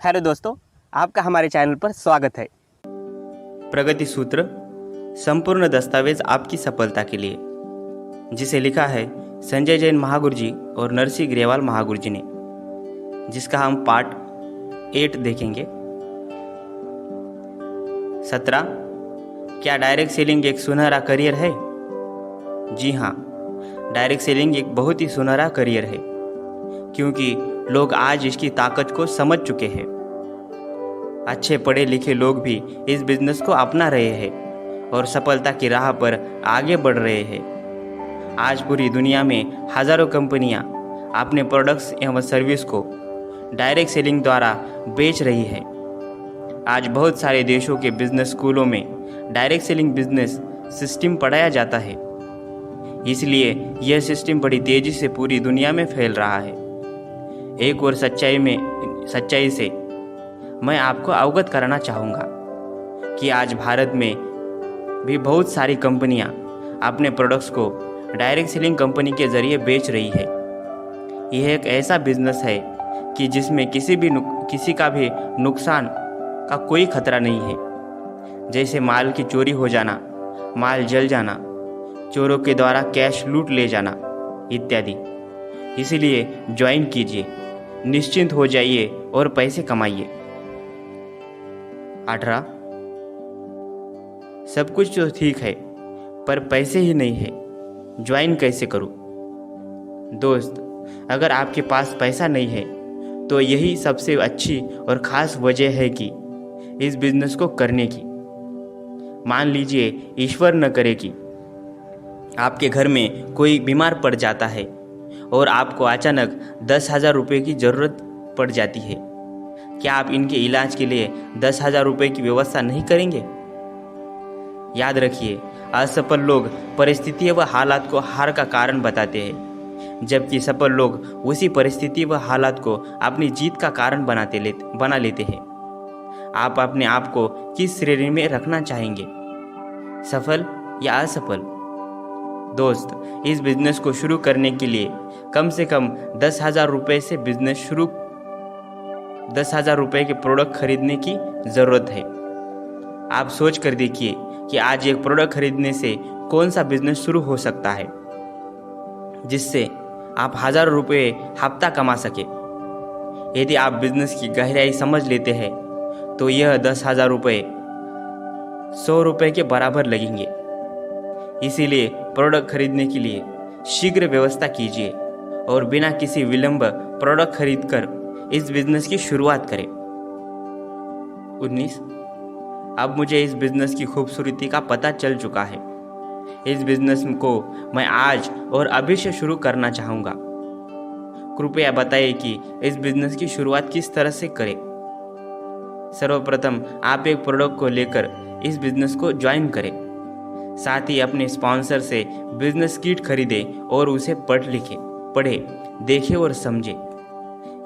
Hello दोस्तों, आपका हमारे चैनल पर स्वागत है। प्रगति सूत्र संपूर्ण दस्तावेज आपकी सफलता के लिए, जिसे लिखा है संजय जैन महागुरु जी और नरसिंह ग्रेवाल महागुरु जी ने, जिसका हम पार्ट 8 देखेंगे। 17, क्या डायरेक्ट सेलिंग एक सुनहरा करियर है? जी हाँ, डायरेक्ट सेलिंग एक बहुत ही सुनहरा करियर है, क्योंकि लोग आज इसकी ताकत को समझ चुके हैं। अच्छे पढ़े लिखे लोग भी इस बिजनेस को अपना रहे हैं और सफलता की राह पर आगे बढ़ रहे हैं। आज पूरी दुनिया में हजारों कंपनियां अपने प्रोडक्ट्स एवं सर्विस को डायरेक्ट सेलिंग द्वारा बेच रही है। आज बहुत सारे देशों के बिजनेस स्कूलों में डायरेक्ट सेलिंग बिजनेस सिस्टम पढ़ाया जाता है, इसलिए यह सिस्टम बड़ी तेजी से पूरी दुनिया में फैल रहा है। एक और सच्चाई से मैं आपको अवगत कराना चाहूँगा कि आज भारत में भी बहुत सारी कंपनियां अपने प्रोडक्ट्स को डायरेक्ट सेलिंग कंपनी के ज़रिए बेच रही है। यह एक ऐसा बिजनेस है कि जिसमें किसी का भी नुकसान का कोई खतरा नहीं है, जैसे माल की चोरी हो जाना, माल जल जाना, चोरों के द्वारा कैश लूट ले जाना इत्यादि। इसलिए ज्वाइन कीजिए, निश्चिंत हो जाइए और पैसे कमाइए। 18, सब कुछ तो ठीक है पर पैसे ही नहीं है, ज्वाइन कैसे करूं? दोस्त, अगर आपके पास पैसा नहीं है तो यही सबसे अच्छी और ख़ास वजह है कि इस बिजनेस को करने की। मान लीजिए ईश्वर न करे कि आपके घर में कोई बीमार पड़ जाता है और आपको अचानक 10,000 रुपये की ज़रूरत पड़ जाती है। क्या आप इनके इलाज के लिए 10,000 रुपये की व्यवस्था नहीं करेंगे? याद रखिए, असफल लोग परिस्थिति व हालात को हार का कारण बताते हैं, जबकि सफल लोग उसी परिस्थिति व हालात को अपनी जीत का कारण बना लेते हैं। आप अपने आप को किस श्रेणी में रखना चाहेंगे, सफल या असफल? दोस्त, इस बिजनेस को शुरू करने के लिए कम से कम 10,000 रुपये से बिजनेस 10,000 रुपये के प्रोडक्ट खरीदने की ज़रूरत है। आप सोच कर देखिए कि आज एक प्रोडक्ट खरीदने से कौन सा बिजनेस शुरू हो सकता है जिससे आप हज़ारों रुपये हफ्ता कमा सके। यदि आप बिजनेस की गहराई समझ लेते हैं तो यह 10,000 रुपये 100 रुपये के बराबर लगेंगे। इसीलिए प्रोडक्ट खरीदने के लिए शीघ्र व्यवस्था कीजिए और बिना किसी विलंब प्रोडक्ट खरीदकर इस बिजनेस की शुरुआत करें। 19, अब मुझे इस बिजनेस की खूबसूरती का पता चल चुका है। इस बिजनेस को मैं आज और अभी से शुरू करना चाहूँगा। कृपया बताइए कि इस बिजनेस की शुरुआत किस तरह से करें। सर्वप्रथम आप एक प्रोडक्ट को लेकर इस बिजनेस को ज्वाइन करें। साथ ही अपने स्पॉन्सर से बिजनेस किट खरीदें और उसे पढ़े, देखें और समझें।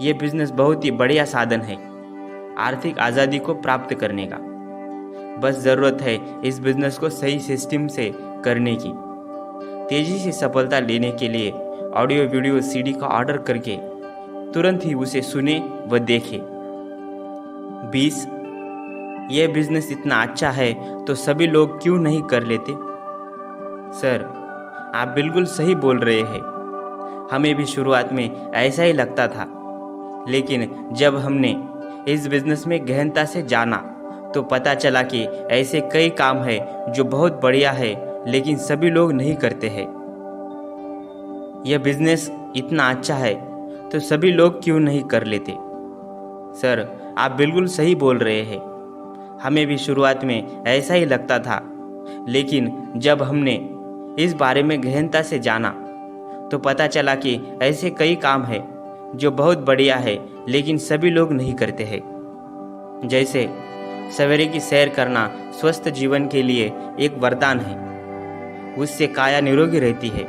यह बिजनेस बहुत ही बढ़िया साधन है आर्थिक आज़ादी को प्राप्त करने का। बस ज़रूरत है इस बिजनेस को सही सिस्टम से करने की। तेज़ी से सफलता लेने के लिए ऑडियो वीडियो सीडी का ऑर्डर करके तुरंत ही उसे सुने व देखें। 20, यह बिजनेस इतना अच्छा है तो सभी लोग क्यों नहीं कर लेते? सर, आप बिल्कुल सही बोल रहे हैं। हमें भी शुरुआत में ऐसा ही लगता था, लेकिन जब हमने इस बिजनेस में गहनता से जाना तो पता चला कि ऐसे कई काम हैं जो बहुत बढ़िया है लेकिन सभी लोग नहीं करते हैं। यह बिजनेस इतना अच्छा है तो सभी लोग क्यों नहीं कर लेते? सर, आप बिल्कुल सही बोल रहे हैं। हमें भी शुरुआत में ऐसा ही लगता था, लेकिन जब हमने इस बारे में गहनता से जाना तो पता चला कि ऐसे कई काम हैं जो बहुत बढ़िया है लेकिन सभी लोग नहीं करते हैं। जैसे सवेरे की सैर करना स्वस्थ जीवन के लिए एक वरदान है। उससे काया निरोगी रहती है।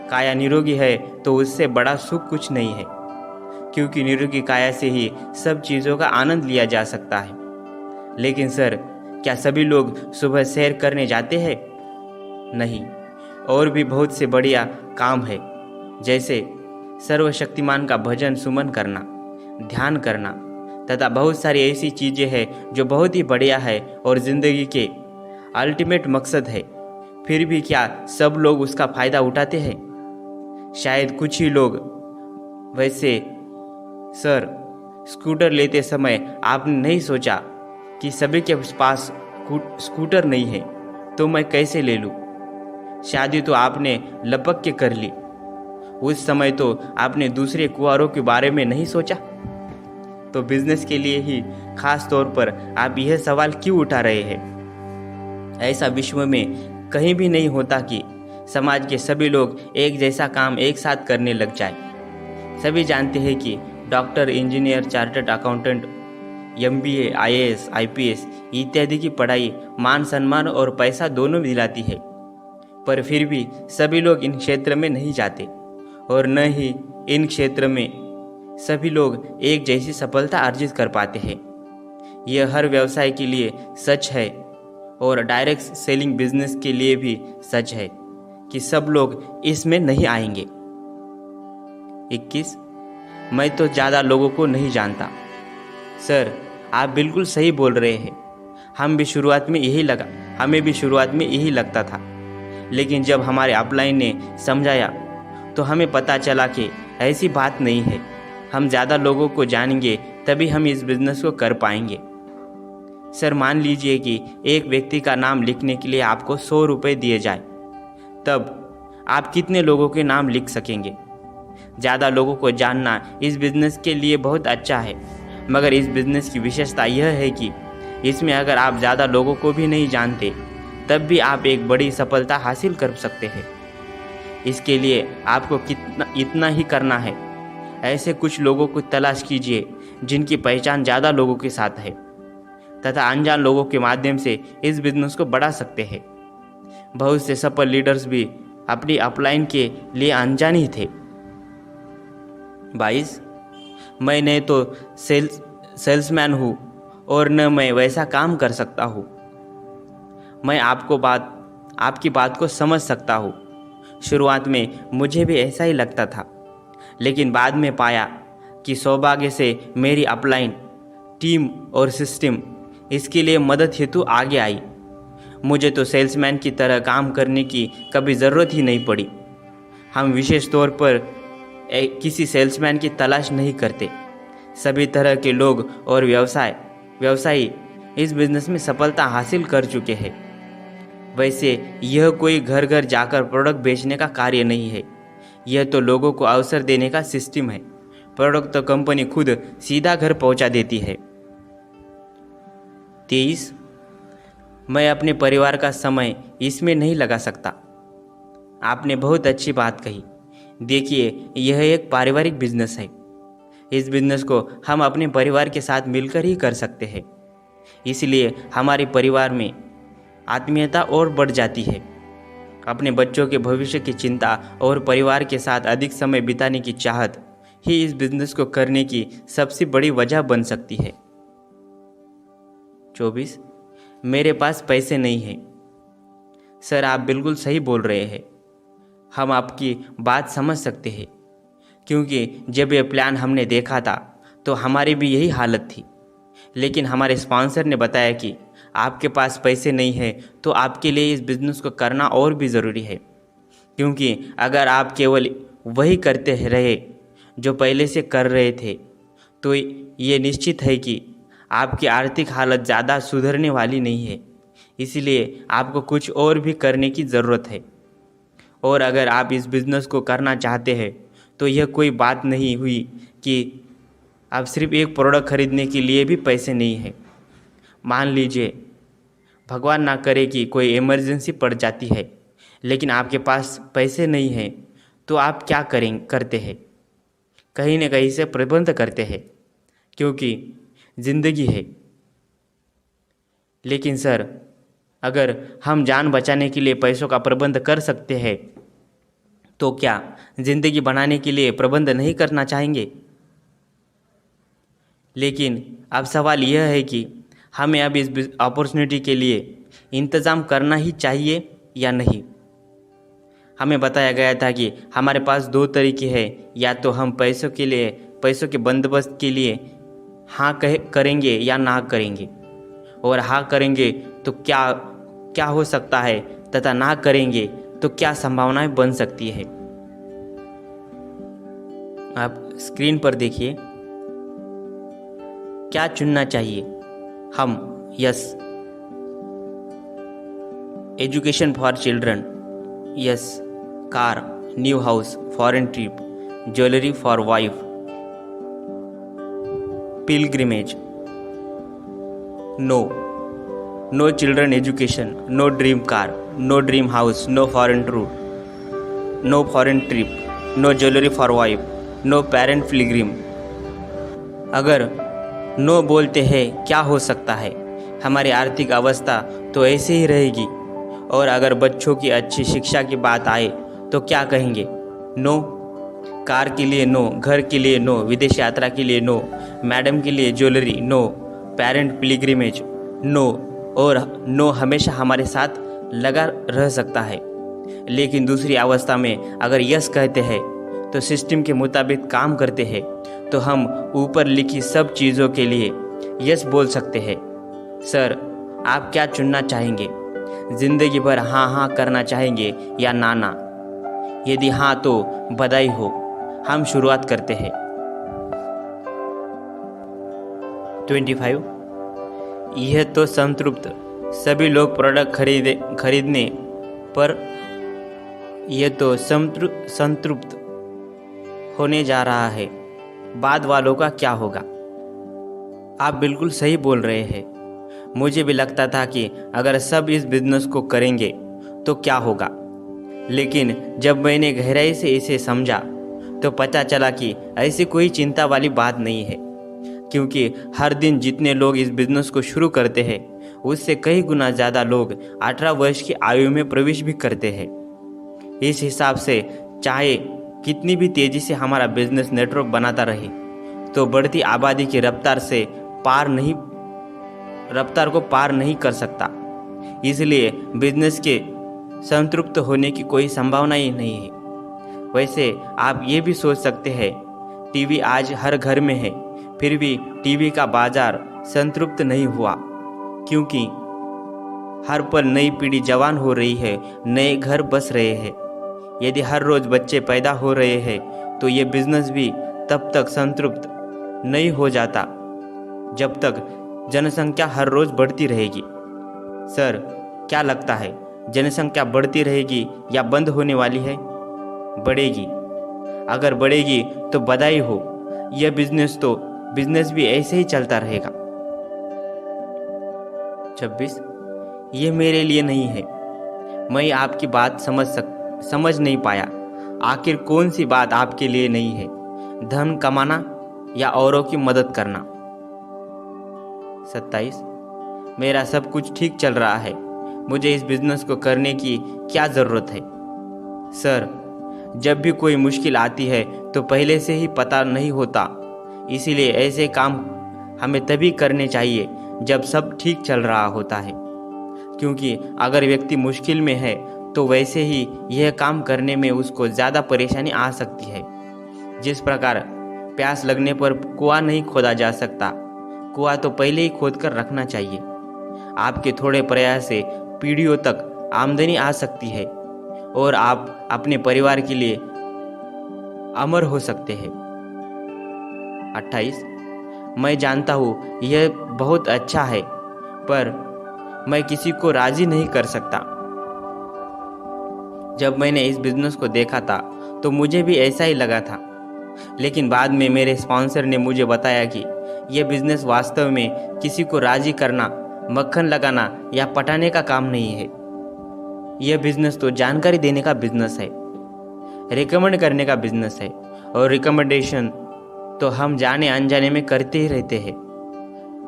काया निरोगी है तो उससे बड़ा सुख कुछ नहीं है, क्योंकि निरोगी काया से ही सब चीज़ों का आनंद लिया जा सकता है। लेकिन सर, क्या सभी लोग सुबह सैर करने जाते हैं? नहीं, और भी बहुत से बढ़िया काम है, जैसे सर्वशक्तिमान का भजन सुमन करना, ध्यान करना, तथा बहुत सारी ऐसी चीज़ें हैं जो बहुत ही बढ़िया है और ज़िंदगी के अल्टीमेट मकसद है, फिर भी क्या सब लोग उसका फ़ायदा उठाते हैं? शायद कुछ ही लोग। वैसे सर, स्कूटर लेते समय आपने नहीं सोचा कि सभी के पास स्कूटर नहीं है, तो मैं कैसे ले लूँ? शादी तो आपने लपक के कर ली, उस समय तो आपने दूसरे कुंवारों के बारे में नहीं सोचा। तो बिजनेस के लिए ही खास तौर पर आप यह सवाल क्यों उठा रहे हैं? ऐसा विश्व में कहीं भी नहीं होता कि समाज के सभी लोग एक जैसा काम एक साथ करने लग जाए। सभी जानते हैं कि doctor, engineer, chartered accountant, MBA, IAS, IPS इत्यादि की पढ़ाई मान सम्मान और पैसा दोनों दिलाती है, पर फिर भी सभी लोग इन क्षेत्र में नहीं जाते और न ही इन क्षेत्र में सभी लोग एक जैसी सफलता अर्जित कर पाते हैं। यह हर व्यवसाय के लिए सच है और डायरेक्ट सेलिंग बिजनेस के लिए भी सच है कि सब लोग इसमें नहीं आएंगे। 21. मैं तो ज़्यादा लोगों को नहीं जानता। सर, आप बिल्कुल सही बोल रहे हैं। हमें भी शुरुआत में यही लगता था, लेकिन जब हमारे अपलाइन ने समझाया तो हमें पता चला कि ऐसी बात नहीं है। हम ज़्यादा लोगों को जानेंगे तभी हम इस बिज़नेस को कर पाएंगे। सर, मान लीजिए कि एक व्यक्ति का नाम लिखने के लिए आपको 100 रुपये दिए जाए, तब आप कितने लोगों के नाम लिख सकेंगे? ज़्यादा लोगों को जानना इस बिज़नेस के लिए बहुत अच्छा है, मगर इस बिज़नेस की विशेषता यह है कि इसमें अगर आप ज़्यादा लोगों को भी नहीं जानते तब भी आप एक बड़ी सफलता हासिल कर सकते हैं। इसके लिए आपको इतना ही करना है, ऐसे कुछ लोगों को तलाश कीजिए जिनकी पहचान ज़्यादा लोगों के साथ है तथा अनजान लोगों के माध्यम से इस बिज़नेस को बढ़ा सकते हैं। बहुत से सफल लीडर्स भी अपनी अपलाइन के लिए अनजान ही थे। 22. मैं न तो सेल्समैन हूँ और न मैं वैसा काम कर सकता हूँ। मैं आपकी बात को समझ सकता हूँ। शुरुआत में मुझे भी ऐसा ही लगता था, लेकिन बाद में पाया कि सौभाग्य से मेरी अपलाइन टीम और सिस्टम इसके लिए मदद हेतु आगे आई। मुझे तो सेल्समैन की तरह काम करने की कभी ज़रूरत ही नहीं पड़ी। हम विशेष तौर पर किसी सेल्समैन की तलाश नहीं करते। सभी तरह के लोग और व्यवसायी इस बिज़नेस में सफलता हासिल कर चुके हैं। वैसे यह कोई घर घर जाकर प्रोडक्ट बेचने का कार्य नहीं है, यह तो लोगों को अवसर देने का सिस्टम है। प्रोडक्ट तो कंपनी खुद सीधा घर पहुंचा देती है। 23. मैं अपने परिवार का समय इसमें नहीं लगा सकता। आपने बहुत अच्छी बात कही। देखिए, यह एक पारिवारिक बिजनेस है। इस बिजनेस को हम अपने परिवार के साथ मिलकर ही कर सकते हैं, इसलिए हमारे परिवार में आत्मीयता और बढ़ जाती है। अपने बच्चों के भविष्य की चिंता और परिवार के साथ अधिक समय बिताने की चाहत ही इस बिजनेस को करने की सबसे बड़ी वजह बन सकती है। 24. मेरे पास पैसे नहीं हैं। सर, आप बिल्कुल सही बोल रहे हैं। हम आपकी बात समझ सकते हैं, क्योंकि जब यह प्लान हमने देखा था तो हमारी भी यही हालत थी। लेकिन हमारे स्पॉन्सर ने बताया कि आपके पास पैसे नहीं है तो आपके लिए इस बिज़नेस को करना और भी ज़रूरी है, क्योंकि अगर आप केवल वही करते रहे जो पहले से कर रहे थे तो ये निश्चित है कि आपकी आर्थिक हालत ज़्यादा सुधरने वाली नहीं है। इसलिए आपको कुछ और भी करने की ज़रूरत है। और अगर आप इस बिज़नेस को करना चाहते हैं तो यह कोई बात नहीं हुई कि आप सिर्फ एक प्रोडक्ट खरीदने के लिए भी पैसे नहीं है। मान लीजिए, भगवान ना करे कि कोई इमरजेंसी पड़ जाती है, लेकिन आपके पास पैसे नहीं हैं, तो आप क्या करते हैं? कहीं न कहीं से प्रबंध करते हैं, क्योंकि ज़िंदगी है। लेकिन सर, अगर हम जान बचाने के लिए पैसों का प्रबंध कर सकते हैं तो क्या ज़िंदगी बनाने के लिए प्रबंध नहीं करना चाहेंगे? लेकिन अब सवाल यह है कि हमें अब इस अपॉर्चुनिटी के लिए इंतज़ाम करना ही चाहिए या नहीं। हमें बताया गया था कि हमारे पास 2 तरीके हैं, या तो हम पैसों के बंदोबस्त के लिए हाँ करेंगे या ना करेंगे, और हाँ करेंगे तो क्या क्या हो सकता है तथा ना करेंगे तो क्या संभावनाएं बन सकती है। आप स्क्रीन पर देखिए, क्या चुनना चाहिए हम? Yes, education for children, yes, car, new house, foreign trip, jewellery for wife, pilgrimage, no children education, no dream car, no dream house, no foreign tour, no foreign trip, no jewellery for wife, no parent pilgrim. अगर no बोलते हैं क्या हो सकता है? हमारी आर्थिक अवस्था तो ऐसे ही रहेगी। और अगर बच्चों की अच्छी शिक्षा की बात आए तो क्या कहेंगे? नो, कार के लिए नो, घर के लिए नो, विदेश यात्रा के लिए नो, मैडम के लिए jewellery no, parent pilgrimage no, और नो हमेशा हमारे साथ लगा रह सकता है। लेकिन दूसरी अवस्था में अगर यस कहते हैं तो सिस्टम के मुताबिक काम करते हैं, तो हम ऊपर लिखी सब चीज़ों के लिए यस बोल सकते हैं। सर, आप क्या चुनना चाहेंगे? जिंदगी भर हाँ हाँ करना चाहेंगे या ना ना? यदि हाँ तो बधाई हो, हम शुरुआत करते हैं। 25, यह तो संतृप्त सभी लोग प्रोडक्ट खरीदने पर यह तो संतृप्त होने जा रहा है, बाद वालों का क्या होगा? आप बिल्कुल सही बोल रहे हैं। मुझे भी लगता था कि अगर सब इस बिजनेस को करेंगे तो क्या होगा, लेकिन जब मैंने गहराई से इसे समझा तो पता चला कि ऐसी कोई चिंता वाली बात नहीं है, क्योंकि हर दिन जितने लोग इस बिजनेस को शुरू करते हैं उससे कई गुना ज़्यादा लोग 18 वर्ष की आयु में प्रवेश भी करते हैं। इस हिसाब से चाहे कितनी भी तेज़ी से हमारा बिजनेस नेटवर्क बनाता रहे तो बढ़ती आबादी की रफ्तार को पार नहीं कर सकता। इसलिए बिजनेस के संतृप्त होने की कोई संभावना ही नहीं है। वैसे आप ये भी सोच सकते हैं, टीवी आज हर घर में है, फिर भी टीवी का बाजार संतृप्त नहीं हुआ, क्योंकि हर पल नई पीढ़ी जवान हो रही है, नए घर बस रहे हैं। यदि हर रोज बच्चे पैदा हो रहे हैं तो ये बिजनेस भी तब तक संतृप्त नहीं हो जाता जब तक जनसंख्या हर रोज बढ़ती रहेगी। सर, क्या लगता है, जनसंख्या बढ़ती रहेगी या बंद होने वाली है? बढ़ेगी। अगर बढ़ेगी तो बधाई हो, यह बिजनेस भी ऐसे ही चलता रहेगा। 26, ये मेरे लिए नहीं है। मैं आपकी बात समझ नहीं पाया। आखिर कौन सी बात आपके लिए नहीं है? धन कमाना या औरों की मदद करना? 27, मेरा सब कुछ ठीक चल रहा है, मुझे इस बिजनेस को करने की क्या ज़रूरत है? सर, जब भी कोई मुश्किल आती है तो पहले से ही पता नहीं होता, इसीलिए ऐसे काम हमें तभी करने चाहिए जब सब ठीक चल रहा होता है, क्योंकि अगर व्यक्ति मुश्किल में है तो वैसे ही यह काम करने में उसको ज़्यादा परेशानी आ सकती है। जिस प्रकार प्यास लगने पर कुआं नहीं खोदा जा सकता, कुआं तो पहले ही खोद कर रखना चाहिए। आपके थोड़े प्रयास से पीढ़ियों तक आमदनी आ सकती है और आप अपने परिवार के लिए अमर हो सकते हैं। 28, मैं जानता हूँ यह बहुत अच्छा है, पर मैं किसी को राजी नहीं कर सकता। जब मैंने इस बिजनेस को देखा था तो मुझे भी ऐसा ही लगा था, लेकिन बाद में मेरे स्पॉन्सर ने मुझे बताया कि यह बिजनेस वास्तव में किसी को राजी करना, मक्खन लगाना या पटाने का काम नहीं है। यह बिजनेस तो जानकारी देने का बिजनेस है, रिकमेंड करने का बिजनेस है, और रिकमेंडेशन तो हम जाने अनजाने में करते ही रहते हैं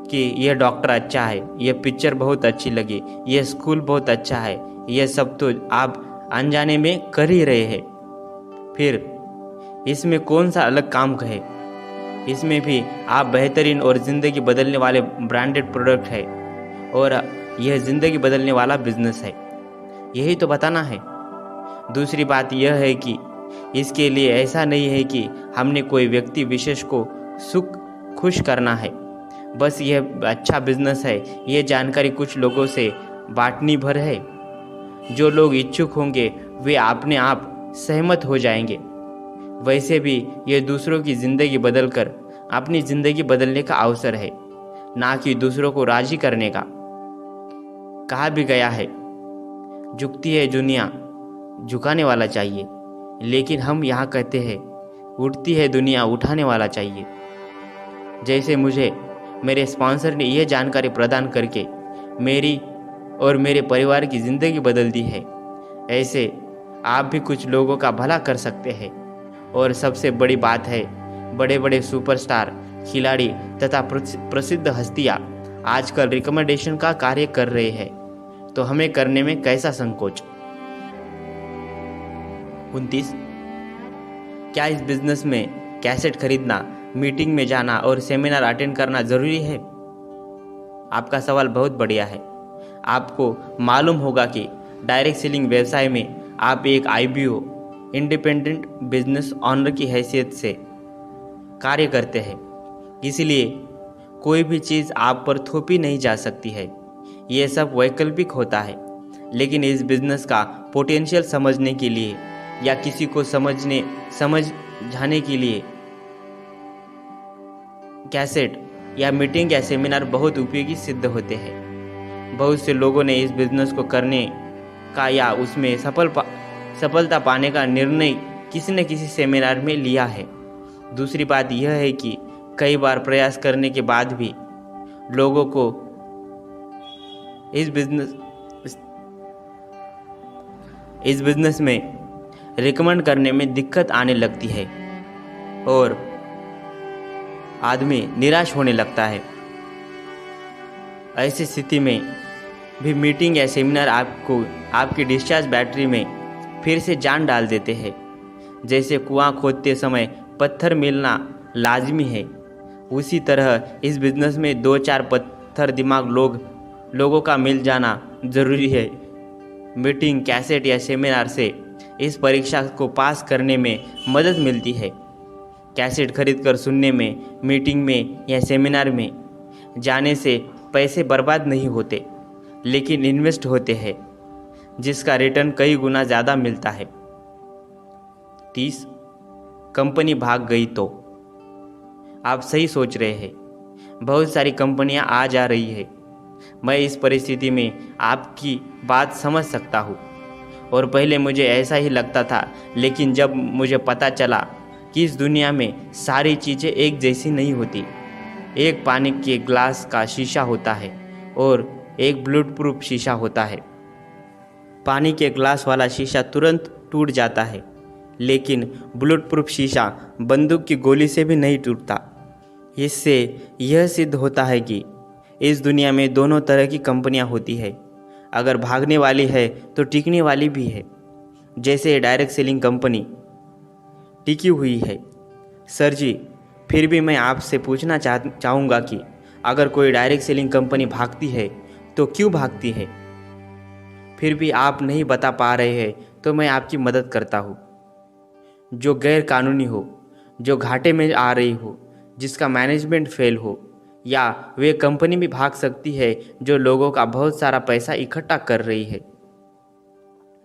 कि यह डॉक्टर अच्छा है, यह पिक्चर बहुत अच्छी लगी, यह स्कूल बहुत अच्छा है। यह सब तो आप अनजाने में कर ही रहे हैं। फिर इसमें कौन सा अलग काम कहे? इसमें भी आप बेहतरीन और ज़िंदगी बदलने वाले ब्रांडेड प्रोडक्ट है, और यह ज़िंदगी बदलने वाला बिजनेस है, यही तो बताना है। दूसरी बात यह है कि इसके लिए ऐसा नहीं है कि हमने कोई व्यक्ति विशेष को खुश करना है। बस यह अच्छा बिजनेस है, ये जानकारी कुछ लोगों से बांटनी भर है। जो लोग इच्छुक होंगे वे अपने आप सहमत हो जाएंगे। वैसे भी ये दूसरों की ज़िंदगी बदलकर अपनी ज़िंदगी बदलने का अवसर है, ना कि दूसरों को राजी करने का। कहा भी गया है, झुकती है दुनिया, झुकाने वाला चाहिए। लेकिन हम यहाँ कहते हैं, उठती है दुनिया, उठाने वाला चाहिए। जैसे मुझे मेरे स्पॉन्सर ने यह जानकारी प्रदान करके मेरी और मेरे परिवार की ज़िंदगी बदल दी है, ऐसे आप भी कुछ लोगों का भला कर सकते हैं। और सबसे बड़ी बात है, बड़े बड़े सुपरस्टार, खिलाड़ी तथा प्रसिद्ध हस्तियाँ आजकल रिकमेंडेशन का कार्य कर रहे हैं, तो हमें करने में कैसा संकोच। 29, क्या इस बिजनेस में कैसेट खरीदना, मीटिंग में जाना और सेमिनार अटेंड करना ज़रूरी है? आपका सवाल बहुत बढ़िया है। आपको मालूम होगा कि डायरेक्ट सेलिंग व्यवसाय में आप एक IBO, इंडिपेंडेंट बिजनेस ऑनर की हैसियत से कार्य करते हैं। इसलिए कोई भी चीज़ आप पर थोपी नहीं जा सकती है। ये सब वैकल्पिक होता है। लेकिन इस बिजनेस का पोटेंशियल समझने के लिए या किसी को समझाने के लिए कैसेट या मीटिंग या सेमिनार बहुत उपयोगी सिद्ध होते हैं। बहुत से लोगों ने इस बिजनेस को करने का या उसमें सफलता पाने का निर्णय किसी न किसी सेमिनार में लिया है। दूसरी बात यह है कि कई बार प्रयास करने के बाद भी लोगों को इस बिजनेस में रिकमेंड करने में दिक्कत आने लगती है और आदमी निराश होने लगता है। ऐसी स्थिति में भी मीटिंग या सेमिनार आपको आपकी डिस्चार्ज बैटरी में फिर से जान डाल देते हैं। जैसे कुआं खोदते समय पत्थर मिलना लाजमी है, उसी तरह इस बिजनेस में 2-4 पत्थर दिमाग लोगों का मिल जाना ज़रूरी है। मीटिंग, कैसेट या सेमिनार से इस परीक्षा को पास करने में मदद मिलती है। कैसेट खरीदकर सुनने में, मीटिंग में या सेमिनार में जाने से पैसे बर्बाद नहीं होते, लेकिन इन्वेस्ट होते हैं, जिसका रिटर्न कई गुना ज़्यादा मिलता है। 30, कंपनी भाग गई तो? आप सही सोच रहे हैं। बहुत सारी कंपनियां आ जा रही है। मैं इस परिस्थिति में आपकी बात समझ सकता हूँ और पहले मुझे ऐसा ही लगता था, लेकिन जब मुझे पता चला कि इस दुनिया में सारी चीज़ें एक जैसी नहीं होती। एक पानी के ग्लास का शीशा होता है और एक बुलेट प्रूफ शीशा होता है। पानी के ग्लास वाला शीशा तुरंत टूट जाता है, लेकिन बुलेट प्रूफ शीशा बंदूक की गोली से भी नहीं टूटता। इससे यह सिद्ध होता है कि इस दुनिया में दोनों तरह की कंपनियां होती है। अगर भागने वाली है तो टिकने वाली भी है। जैसे डायरेक्ट सेलिंग कंपनी टिकी हुई है। सर जी, फिर भी मैं आपसे पूछना चाहूँगा कि अगर कोई डायरेक्ट सेलिंग कंपनी भागती है तो क्यों भागती है? फिर भी आप नहीं बता पा रहे हैं तो मैं आपकी मदद करता हूँ। जो गैर कानूनी हो, जो घाटे में आ रही हो, जिसका मैनेजमेंट फेल हो, या वे कंपनी भी भाग सकती है जो लोगों का बहुत सारा पैसा इकट्ठा कर रही है।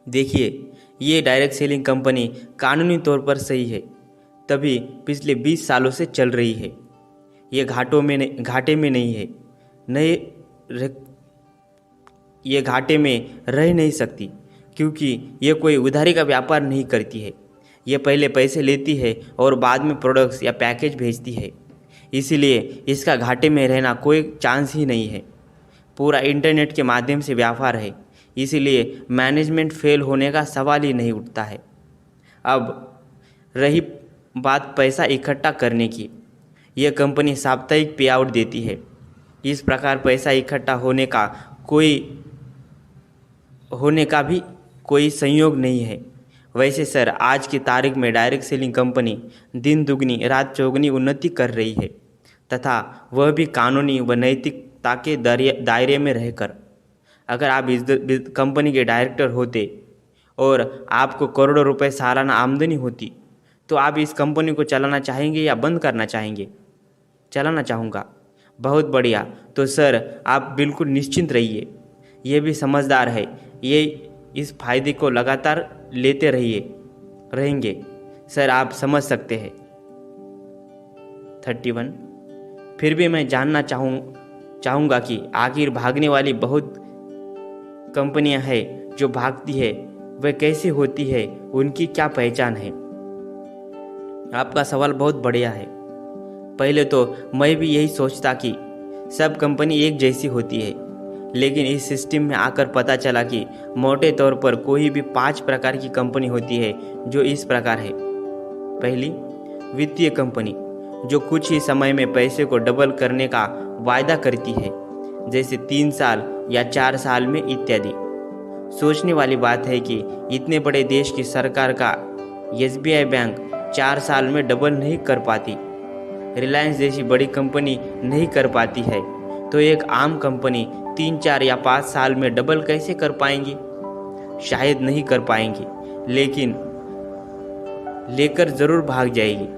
देखिए, ये डायरेक्ट सेलिंग कंपनी कानूनी तौर पर सही है, तभी पिछले 20 सालों से चल रही है। ये घाटे में नहीं है, ये घाटे में रह नहीं सकती, क्योंकि ये कोई उधारी का व्यापार नहीं करती है। ये पहले पैसे लेती है और बाद में प्रोडक्ट्स या पैकेज भेजती है। इसीलिए इसका घाटे में रहना कोई चांस ही नहीं है। पूरा इंटरनेट के माध्यम से व्यापार है, इसीलिए मैनेजमेंट फेल होने का सवाल ही नहीं उठता है। अब रही बात पैसा इकट्ठा करने की, यह कंपनी साप्ताहिक पे आउट देती है। इस प्रकार पैसा इकट्ठा होने का भी कोई संयोग नहीं है। वैसे सर, आज की तारीख में डायरेक्ट सेलिंग कंपनी दिन दुगनी रात चौगुनी उन्नति कर रही है, तथा वह भी कानूनी व नैतिकता के दायरे में रहकर। अगर आप इस कंपनी के डायरेक्टर होते और आपको करोड़ों रुपए सालाना आमदनी होती, तो आप इस कंपनी को चलाना चाहेंगे या बंद करना चाहेंगे? चलाना चाहूँगा। बहुत बढ़िया। तो सर आप बिल्कुल निश्चिंत रहिए, ये भी समझदार है, ये इस फायदे को लगातार लेते रहेंगे सर, आप समझ सकते हैं। 31 फिर भी मैं जानना चाहूँगा कि आखिर भागने वाली बहुत कंपनियां हैं जो भागती है वह कैसे होती है, उनकी क्या पहचान है? आपका सवाल बहुत बढ़िया है। पहले तो मैं भी यही सोचता कि सब कंपनी एक जैसी होती है, लेकिन इस सिस्टम में आकर पता चला कि मोटे तौर पर कोई भी 5 प्रकार की कंपनी होती है जो इस प्रकार है। पहली, वित्तीय कंपनी, जो कुछ ही समय में पैसे को डबल करने का वायदा करती है, जैसे 3 साल या 4 साल में इत्यादि। सोचने वाली बात है कि इतने बड़े देश की सरकार का SBI बैंक 4 साल में डबल नहीं कर पाती, रिलायंस जैसी बड़ी कंपनी नहीं कर पाती है, तो एक आम कंपनी 3, 4 या 5 साल में डबल कैसे कर पाएंगी? शायद नहीं कर पाएंगी, लेकिन लेकर ज़रूर भाग जाएगी।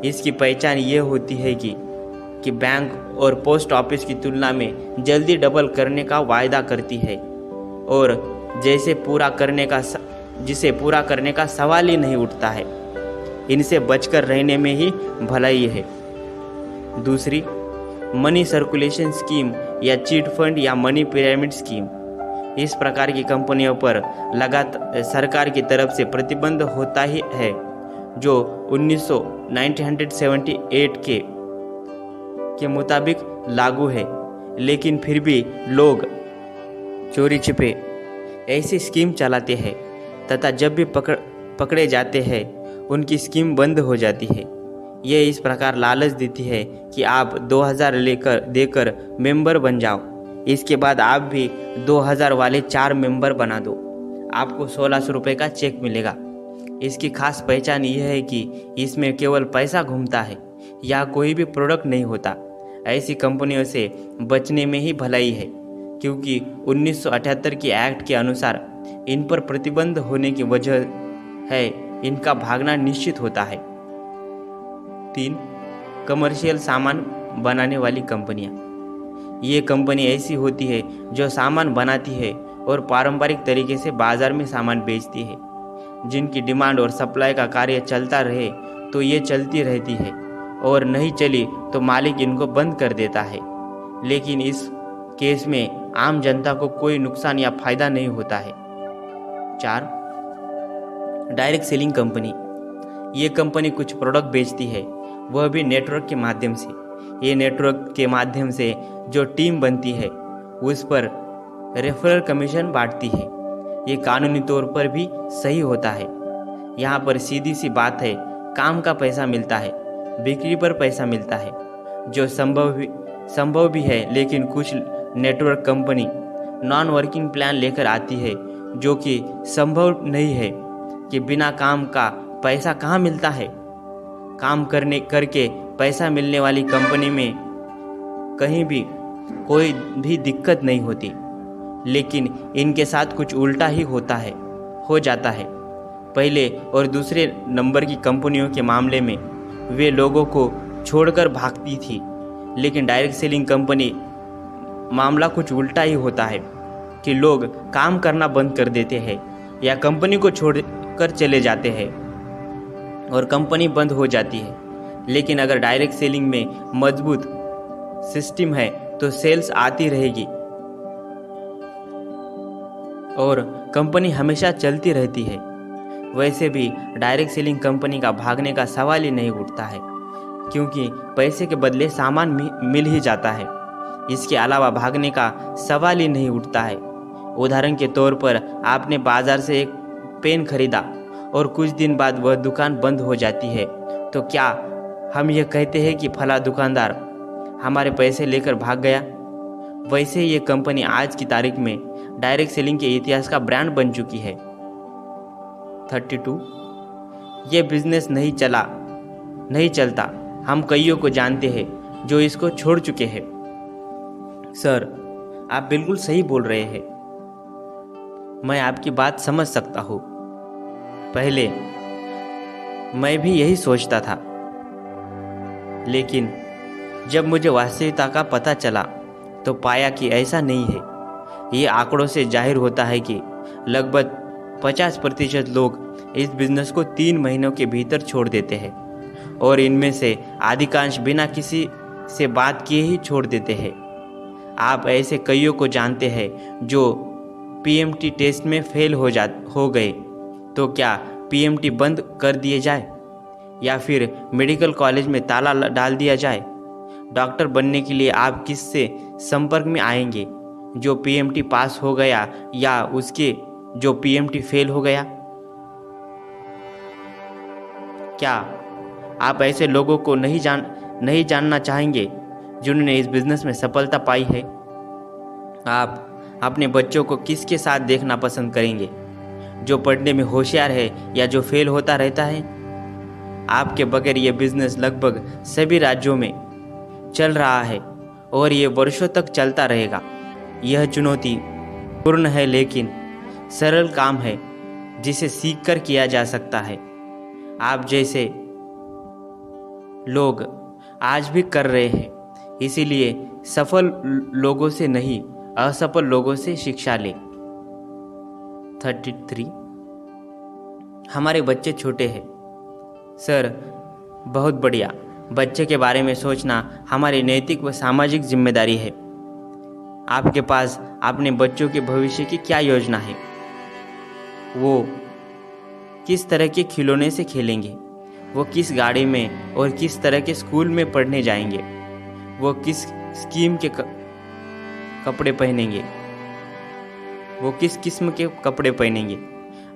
इसकी पहचान ये होती है कि बैंक और पोस्ट ऑफिस की तुलना में जल्दी डबल करने का वायदा करती है और जिसे पूरा करने का सवाल ही नहीं उठता है। इनसे बचकर रहने में ही भलाई है। दूसरी, मनी सर्कुलेशन स्कीम या चीट फंड या मनी पिरामिड स्कीम। इस प्रकार की कंपनियों पर लगातार सरकार की तरफ से प्रतिबंध होता ही है, जो 1978 के मुताबिक लागू है, लेकिन फिर भी लोग चोरी छिपे ऐसी स्कीम चलाते हैं तथा जब भी पकड़े जाते हैं उनकी स्कीम बंद हो जाती है। ये इस प्रकार लालच देती है कि आप 2000 देकर मेंबर बन जाओ, इसके बाद आप भी 2000 वाले 4 मेंबर बना दो, आपको 1600 रुपये का चेक मिलेगा। इसकी खास पहचान यह है कि इसमें केवल पैसा घूमता है या कोई भी प्रोडक्ट नहीं होता। ऐसी कंपनियों से बचने में ही भलाई है, क्योंकि 1978 की एक्ट के अनुसार इन पर प्रतिबंध होने की वजह है इनका भागना निश्चित होता है। 3, कमर्शियल सामान बनाने वाली कंपनियां। ये कंपनी ऐसी होती है जो सामान बनाती है और पारंपरिक तरीके से बाजार में सामान बेचती है। जिनकी डिमांड और सप्लाई का कार्य चलता रहे तो ये चलती रहती है, और नहीं चली तो मालिक इनको बंद कर देता है। लेकिन इस केस में आम जनता को कोई नुकसान या फायदा नहीं होता है। 4, डायरेक्ट सेलिंग कंपनी। ये कंपनी कुछ प्रोडक्ट बेचती है, वह भी नेटवर्क के माध्यम से। ये नेटवर्क के माध्यम से जो टीम बनती है उस पर रेफरल कमीशन बांटती है। ये कानूनी तौर पर भी सही होता है। यहाँ पर सीधी सी बात है, काम का पैसा मिलता है, बिक्री पर पैसा मिलता है, जो संभव भी है। लेकिन कुछ network company non working plan लेकर आती है, जो कि संभव नहीं है कि बिना काम का पैसा कहाँ मिलता है। काम करके पैसा मिलने वाली कंपनी में कहीं भी कोई भी दिक्कत नहीं होती, लेकिन इनके साथ कुछ उल्टा ही हो जाता है। पहले और दूसरे नंबर की कंपनियों के मामले में वे लोगों को छोड़कर भागती थी, लेकिन डायरेक्ट सेलिंग कंपनी मामला कुछ उल्टा ही होता है कि लोग काम करना बंद कर देते हैं या कंपनी को छोड़कर चले जाते हैं और कंपनी बंद हो जाती है। लेकिन अगर डायरेक्ट सेलिंग में मजबूत सिस्टम है तो सेल्स आती रहेगी और कंपनी हमेशा चलती रहती है। वैसे भी डायरेक्ट सेलिंग कंपनी का भागने का सवाल ही नहीं उठता है, क्योंकि पैसे के बदले सामान मिल ही जाता है। इसके अलावा भागने का सवाल ही नहीं उठता है। उदाहरण के तौर पर आपने बाजार से एक पेन खरीदा और कुछ दिन बाद वह दुकान बंद हो जाती है, तो क्या हम यह कहते हैं कि फला दुकानदार हमारे पैसे लेकर भाग गया? वैसे ये कंपनी आज की तारीख में डायरेक्ट सेलिंग के इतिहास का ब्रांड बन चुकी है। 32, ये बिजनेस नहीं चलता। हम कईयों को जानते हैं जो इसको छोड़ चुके हैं। सर, आप बिल्कुल सही बोल रहे हैं, मैं आपकी बात समझ सकता हूँ। पहले मैं भी यही सोचता था, लेकिन जब मुझे वास्तविकता का पता चला तो पाया कि ऐसा नहीं है। ये आंकड़ों से जाहिर होता है कि लगभग 50% लोग इस बिजनेस को 3 महीनों के भीतर छोड़ देते हैं और इनमें से अधिकांश बिना किसी से बात किए ही छोड़ देते हैं। आप ऐसे कईयों को जानते हैं जो पीएमटी टेस्ट में फेल हो गए। तो क्या पीएमटी बंद कर दिए जाए या फिर मेडिकल कॉलेज में ताला डाल दिया जाए? डॉक्टर बनने के लिए आप किससे संपर्क में आएंगे, जो पीएमटी पास हो गया या उसके जो पीएमटी फेल हो गया? क्या आप ऐसे लोगों को नहीं जानना चाहेंगे जिन्होंने इस बिजनेस में सफलता पाई है? आप अपने बच्चों को किसके साथ देखना पसंद करेंगे, जो पढ़ने में होशियार है या जो फेल होता रहता है? आपके बगैर ये बिजनेस लगभग सभी राज्यों में चल रहा है और ये वर्षों तक चलता रहेगा। यह चुनौती पूर्ण है लेकिन सरल काम है जिसे सीखकर किया जा सकता है। आप जैसे लोग आज भी कर रहे हैं, इसीलिए सफल लोगों से नहीं असफल लोगों से शिक्षा ले। 33 हमारे बच्चे छोटे हैं सर। बहुत बढ़िया। बच्चे के बारे में सोचना हमारी नैतिक व सामाजिक जिम्मेदारी है। आपके पास अपने बच्चों के भविष्य की क्या योजना है? वो किस तरह के खिलौने से खेलेंगे? वो किस गाड़ी में और किस तरह के स्कूल में पढ़ने जाएंगे? वो किस स्कीम के कपड़े पहनेंगे? वो किस किस्म के कपड़े पहनेंगे?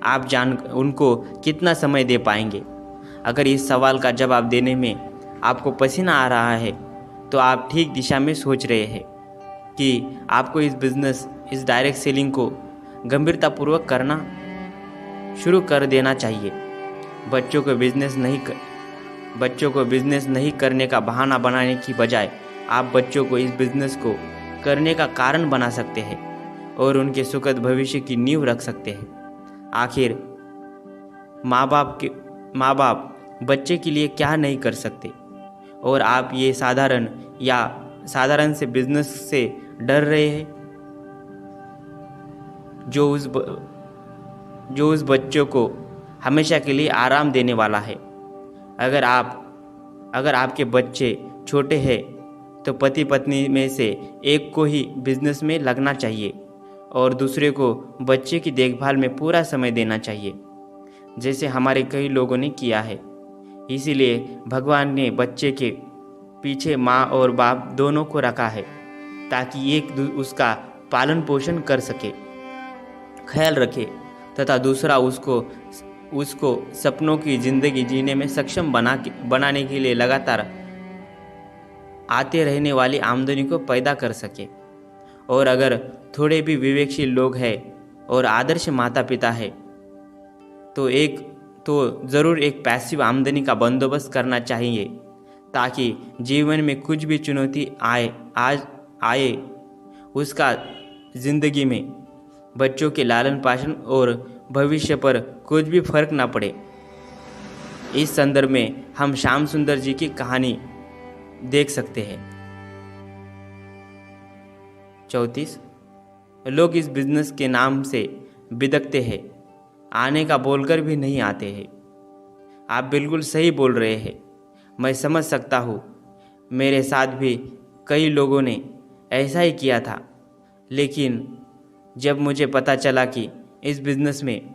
आप उनको कितना समय दे पाएंगे? अगर इस सवाल का जवाब देने में आपको पसीना आ रहा है तो आप ठीक दिशा में सोच रहे हैं कि आपको इस डायरेक्ट सेलिंग को गंभीरतापूर्वक करना शुरू कर देना चाहिए। बच्चों को बिजनेस नहीं करने का बहाना बनाने की बजाय आप बच्चों को इस बिजनेस को करने का कारण बना सकते हैं और उनके सुखद भविष्य की नींव रख सकते हैं। आखिर माँ बाप बच्चे के लिए क्या नहीं कर सकते, और आप ये साधारण से बिजनेस से डर रहे हैं जो उस बच्चों को हमेशा के लिए आराम देने वाला है। अगर आपके बच्चे छोटे हैं तो पति पत्नी में से एक को ही बिजनेस में लगना चाहिए और दूसरे को बच्चे की देखभाल में पूरा समय देना चाहिए, जैसे हमारे कई लोगों ने किया है। इसीलिए भगवान ने बच्चे के पीछे माँ और बाप दोनों को रखा है ताकि एक उसका पालन पोषण कर सके, ख्याल रखे तथा दूसरा उसको सपनों की जिंदगी जीने में सक्षम बनाने के लिए लगातार आते रहने वाली आमदनी को पैदा कर सके। और अगर थोड़े भी विवेकशील लोग हैं और आदर्श माता पिता है तो ज़रूर एक पैसिव आमदनी का बंदोबस्त करना चाहिए ताकि जीवन में कुछ भी चुनौती आए उसका ज़िंदगी में बच्चों के लालन पालन और भविष्य पर कुछ भी फर्क ना पड़े। इस संदर्भ में हम श्याम सुंदर जी की कहानी देख सकते हैं। 34 लोग इस बिजनेस के नाम से बिदकते हैं, आने का बोलकर भी नहीं आते हैं। आप बिल्कुल सही बोल रहे हैं, मैं समझ सकता हूँ। मेरे साथ भी कई लोगों ने ऐसा ही किया था, लेकिन जब मुझे पता चला कि इस बिज़नेस में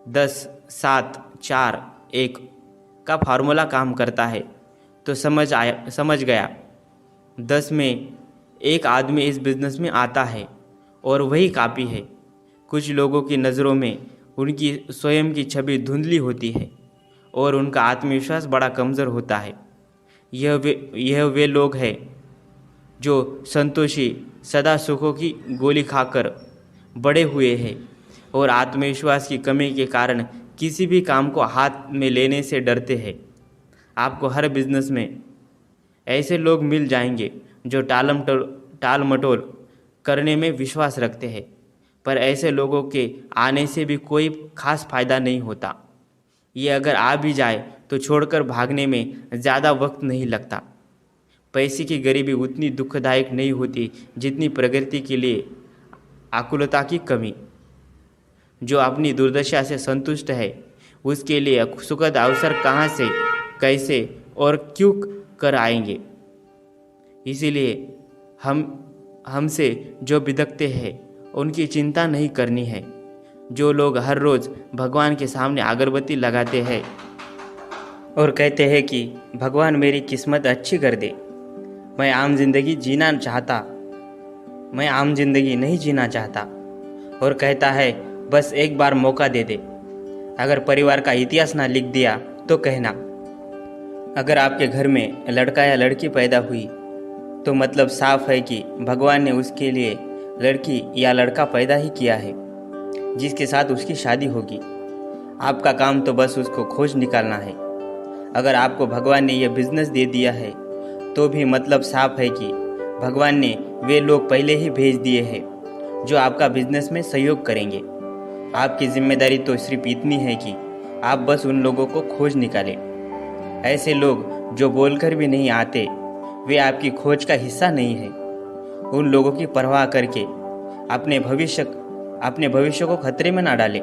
10, 7, 4, 1 का फार्मूला काम करता है तो समझ गया 10 में एक आदमी इस बिज़नेस में आता है और वही काफ़ी है। कुछ लोगों की नज़रों में उनकी स्वयं की छवि धुंधली होती है और उनका आत्मविश्वास बड़ा कमज़ोर होता है। यह वे लोग हैं जो संतोषी सदा सुखों की गोली खाकर बड़े हुए हैं और आत्मविश्वास की कमी के कारण किसी भी काम को हाथ में लेने से डरते हैं। आपको हर बिजनेस में ऐसे लोग मिल जाएंगे जो टाल मटोल करने में विश्वास रखते हैं, पर ऐसे लोगों के आने से भी कोई खास फायदा नहीं होता। ये अगर आ भी जाए तो छोड़कर भागने में ज़्यादा वक्त नहीं लगता। पैसे की गरीबी उतनी दुखदायक नहीं होती जितनी प्रगति के लिए आकुलता की कमी। जो अपनी दुर्दशा से संतुष्ट है उसके लिए सुखद अवसर कहाँ से, कैसे और क्यों कर आएंगे। इसीलिए हमसे जो बिदकते हैं उनकी चिंता नहीं करनी है। जो लोग हर रोज़ भगवान के सामने अगरबत्ती लगाते हैं और कहते हैं कि भगवान मेरी किस्मत अच्छी कर दे, मैं आम जिंदगी नहीं जीना चाहता, और कहता है बस एक बार मौका दे दे। अगर परिवार का इतिहास ना लिख दिया तो कहना। अगर आपके घर में लड़का या लड़की पैदा हुई तो मतलब साफ है कि भगवान ने उसके लिए लड़की या लड़का पैदा ही किया है जिसके साथ उसकी शादी होगी। आपका काम तो बस उसको खोज निकालना है। अगर आपको भगवान ने यह बिजनेस दे दिया है तो भी मतलब साफ है कि भगवान ने वे लोग पहले ही भेज दिए हैं जो आपका बिजनेस में सहयोग करेंगे। आपकी जिम्मेदारी तो सिर्फ इतनी है कि आप बस उन लोगों को खोज निकालें। ऐसे लोग जो बोलकर भी नहीं आते वे आपकी खोज का हिस्सा नहीं है। उन लोगों की परवाह करके अपने भविष्य को खतरे में ना डालें।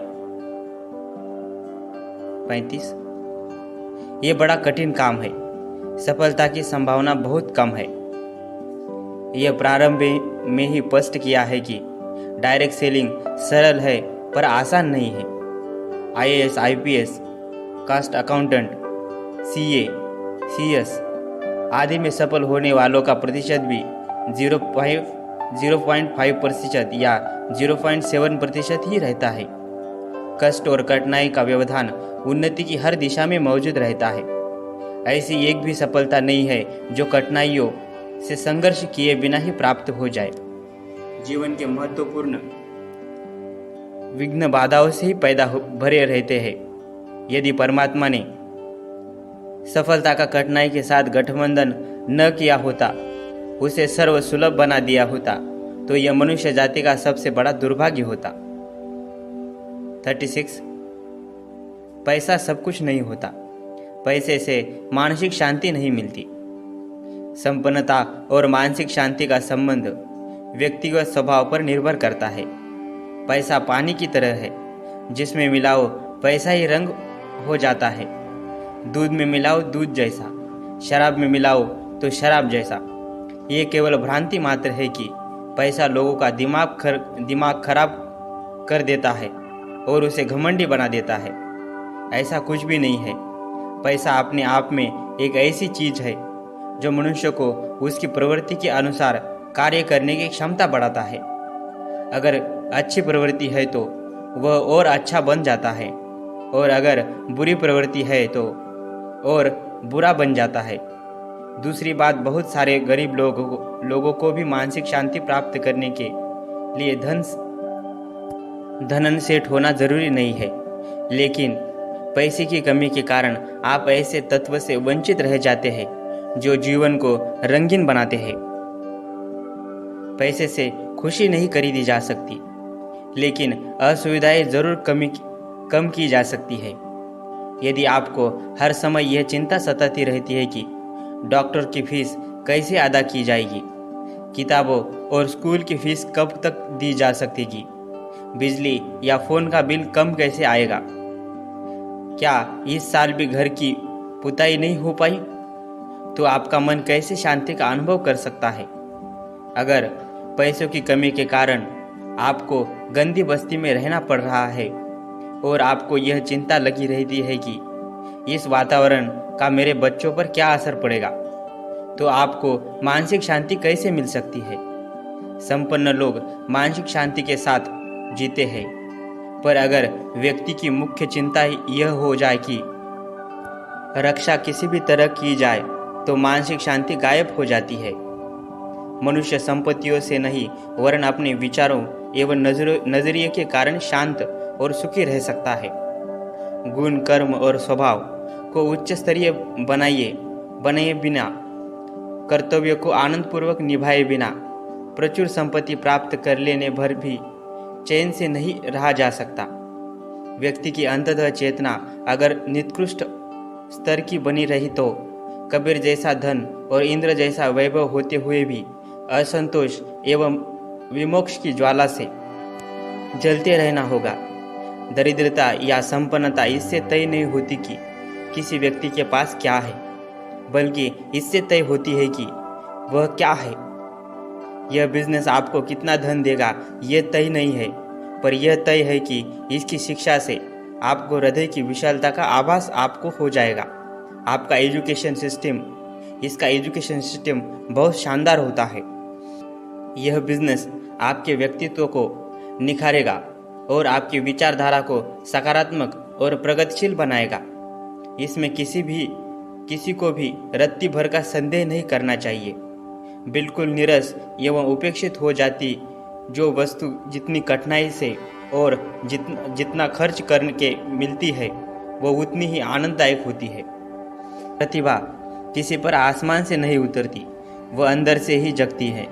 35। ये बड़ा कठिन काम है। सफलता की संभावना बहुत कम है। यह प्रारंभ में ही स्पष्ट किया है कि डायरेक्ट सेलिंग सरल है पर आसान नहीं है। IAS, IPS, cast accountant, CA, CS आदि में सफल होने वालों का प्रतिशत भी 0.5% या 0.7% ही रहता है। कष्ट और कठिनाई का व्यवधान उन्नति की हर दिशा में मौजूद रहता है। ऐसी एक भी सफलता नहीं है जो कठिनाइयों से संघर्ष किए बिना ही प्राप्त हो जाए। जीवन के महत्वपूर्ण विघ्न बाधाओं से ही भरे रहते हैं। यदि परमात्मा ने सफलता का कठिनाई के साथ गठबंधन न किया होता, उसे सर्व सुलभ बना दिया होता, तो यह मनुष्य जाति का सबसे बड़ा दुर्भाग्य होता। 36। पैसा सब कुछ नहीं होता। पैसे से मानसिक शांति नहीं मिलती। संपन्नता और मानसिक शांति का संबंध व्यक्तिगत स्वभाव पर निर्भर करता है। पैसा पानी की तरह है, जिसमें मिलाओ पैसा ही रंग हो जाता है। दूध में मिलाओ दूध जैसा, शराब में मिलाओ तो शराब जैसा। ये केवल भ्रांति मात्र है कि पैसा लोगों का दिमाग खराब कर देता है और उसे घमंडी बना देता है। ऐसा कुछ भी नहीं है। पैसा अपने आप में एक ऐसी चीज है जो मनुष्य को उसकी प्रवृत्ति के अनुसार कार्य करने की क्षमता बढ़ाता है। अगर अच्छी प्रवृत्ति है तो वह और अच्छा बन जाता है, और अगर बुरी प्रवृत्ति है तो और बुरा बन जाता है। दूसरी बात, बहुत सारे गरीब लोगों को भी मानसिक शांति प्राप्त करने के लिए धन सेठ होना जरूरी नहीं है, लेकिन पैसे की कमी के कारण आप ऐसे तत्व से वंचित रह जाते हैं जो जीवन को रंगीन बनाते हैं। पैसे से खुशी नहीं खरीदी जा सकती, लेकिन असुविधाएं जरूर कम की जा सकती है। यदि आपको हर समय यह चिंता सताती रहती है कि डॉक्टर की फीस कैसे अदा की जाएगी, किताबों और स्कूल की फीस कब तक दी जा सकेगी, बिजली या फोन का बिल कम कैसे आएगा, क्या इस साल भी घर की पुताई नहीं हो पाई, तो आपका मन कैसे शांति का अनुभव कर सकता है। अगर पैसों की कमी के कारण आपको गंदी बस्ती में रहना पड़ रहा है और आपको यह चिंता लगी रहती है कि इस वातावरण का मेरे बच्चों पर क्या असर पड़ेगा, तो आपको मानसिक शांति कैसे मिल सकती है। संपन्न लोग मानसिक शांति के साथ जीते हैं, पर अगर व्यक्ति की मुख्य चिंता यह हो जाए कि रक्षा किसी भी तरह की जाए तो मानसिक शांति गायब हो जाती है। मनुष्य संपत्तियों से नहीं वरन अपने विचारों एवं नजरिए के कारण शांत और सुखी रह सकता है। गुण, कर्म और स्वभाव को उच्च स्तरीय बनाए बिना, कर्तव्य को आनंद पूर्वक निभाए बिना प्रचुर संपत्ति प्राप्त कर लेने भर भी चैन से नहीं रहा जा सकता। व्यक्ति की अंततः चेतना अगर निकृष्ट स्तर की बनी रही तो कबीर जैसा धन और इंद्र जैसा वैभव होते हुए भी असंतोष एवं विमोक्ष की ज्वाला से जलते रहना होगा। दरिद्रता या संपन्नता इससे तय नहीं होती कि किसी व्यक्ति के पास क्या है, बल्कि इससे तय होती है कि वह क्या है। यह बिजनेस आपको कितना धन देगा यह तय नहीं है, पर यह तय है कि इसकी शिक्षा से आपको हृदय की विशालता का आभास आपको हो जाएगा। आपका इसका एजुकेशन सिस्टम बहुत शानदार होता है। यह बिजनेस आपके व्यक्तित्व को निखारेगा और आपकी विचारधारा को सकारात्मक और प्रगतिशील बनाएगा। इसमें किसी को भी रत्ती भर का संदेह नहीं करना चाहिए। बिल्कुल निरस एवं उपेक्षित हो जाती जो वस्तु जितनी कठिनाई से और जितना खर्च करके मिलती है वो उतनी ही आनंददायक होती है। प्रतिभा किसी पर आसमान से नहीं उतरती, वह अंदर से ही जगती है।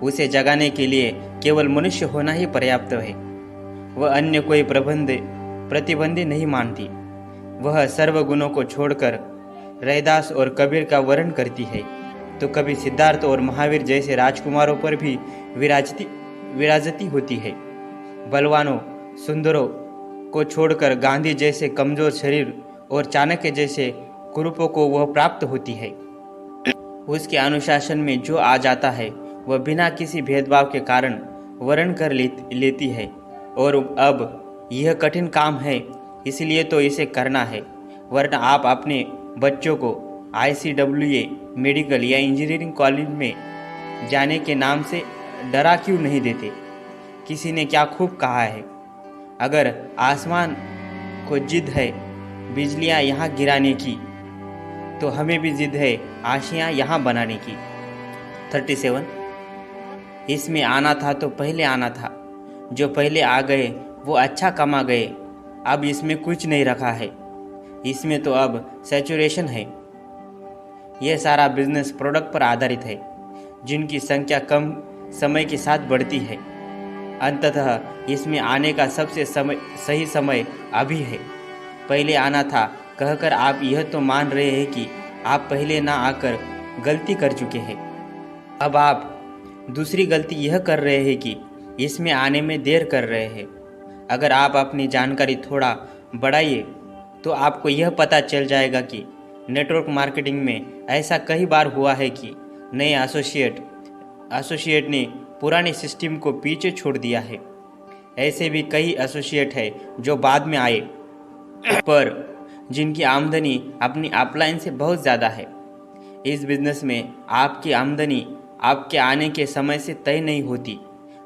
उसे जगाने के लिए केवल मनुष्य होना ही पर्याप्त है। वह अन्य कोई प्रतिबंधी नहीं मानती। वह सर्वगुणों को छोड़कर रैदास और कबीर का वर्ण करती है, तो कभी सिद्धार्थ और महावीर जैसे राजकुमारों पर भी विराजती होती है। बलवानों सुंदरों को छोड़कर गांधी जैसे कमजोर शरीर और चाणक्य जैसे कुरूपों को वह प्राप्त होती है। उसके अनुशासन में जो आ जाता है वह बिना किसी भेदभाव के कारण वर्ण कर लेती है। और अब यह कठिन काम है, इसलिए तो इसे करना है, वरना आप अपने बच्चों को ICWA मेडिकल या इंजीनियरिंग कॉलेज में जाने के नाम से डरा क्यों नहीं देते। किसी ने क्या खूब कहा है, अगर आसमान को जिद है बिजलियां यहाँ गिराने की, तो हमें भी जिद है आशियाँ यहाँ बनाने की। 37 इसमें आना था तो पहले आना था, जो पहले आ गए वो अच्छा कमा गए। अब इसमें कुछ नहीं रखा है, इसमें तो अब सैचुरेशन है। यह सारा बिजनेस प्रोडक्ट पर आधारित है, जिनकी संख्या कम समय के साथ बढ़ती है। अंततः इसमें आने का सबसे सही समय अभी है। पहले आना था कहकर आप यह तो मान रहे हैं कि आप पहले ना आकर गलती कर चुके हैं। अब आप दूसरी गलती यह कर रहे हैं कि इसमें आने में देर कर रहे हैं। अगर आप अपनी जानकारी थोड़ा बढ़ाइए तो आपको यह पता चल जाएगा कि नेटवर्क मार्केटिंग में ऐसा कई बार हुआ है कि नए एसोसिएट ने पुराने सिस्टम को पीछे छोड़ दिया है। ऐसे भी कई एसोसिएट हैं जो बाद में आए, पर जिनकी आमदनी अपनी अपलाइन से बहुत ज़्यादा है। इस बिजनेस में आपकी आमदनी आपके आने के समय से तय नहीं होती,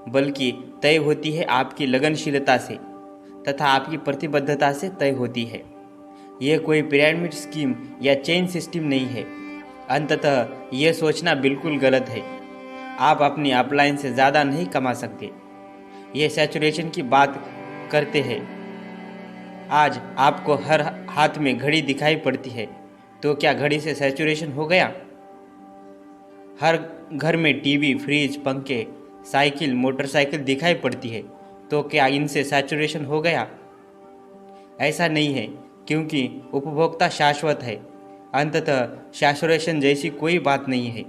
बल्कि तय होती है आपकी लगनशीलता से तथा आपकी प्रतिबद्धता से तय होती है। यह कोई पिरामिड स्कीम या चेन सिस्टम नहीं है। अंततः यह सोचना बिल्कुल गलत है। आप अपनी अपलाइन से ज़्यादा नहीं कमा सकते। ये सैचुरेशन की बात करते हैं। आज आपको हर हाथ में घड़ी दिखाई पड़ती है, तो क्या घड़ी से सैचुरेशन हो गया? हर घर में टीवी, फ्रिज, पंखे, साइकिल, मोटरसाइकिल दिखाई पड़ती है, तो क्या इनसे सैचुरेशन हो गया? ऐसा नहीं है, क्योंकि उपभोक्ता शाश्वत है। अंततः सैचुरेशन जैसी कोई बात नहीं है।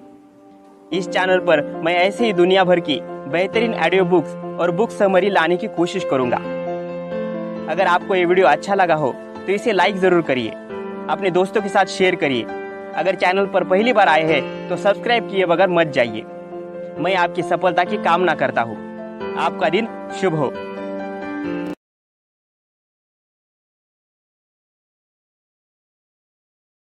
इस चैनल पर मैं ऐसे ही दुनिया भर की बेहतरीन ऑडियो बुक्स और बुक समरी लाने की कोशिश करूंगा। अगर आपको ये वीडियो अच्छा लगा हो तो इसे लाइक ज़रूर करिए, अपने दोस्तों के साथ शेयर करिए। अगर चैनल पर पहली बार आए हैं तो सब्सक्राइब किए बगैर मत जाइए। मैं आपकी सफलता की कामना करता हूँ। आपका दिन शुभ हो।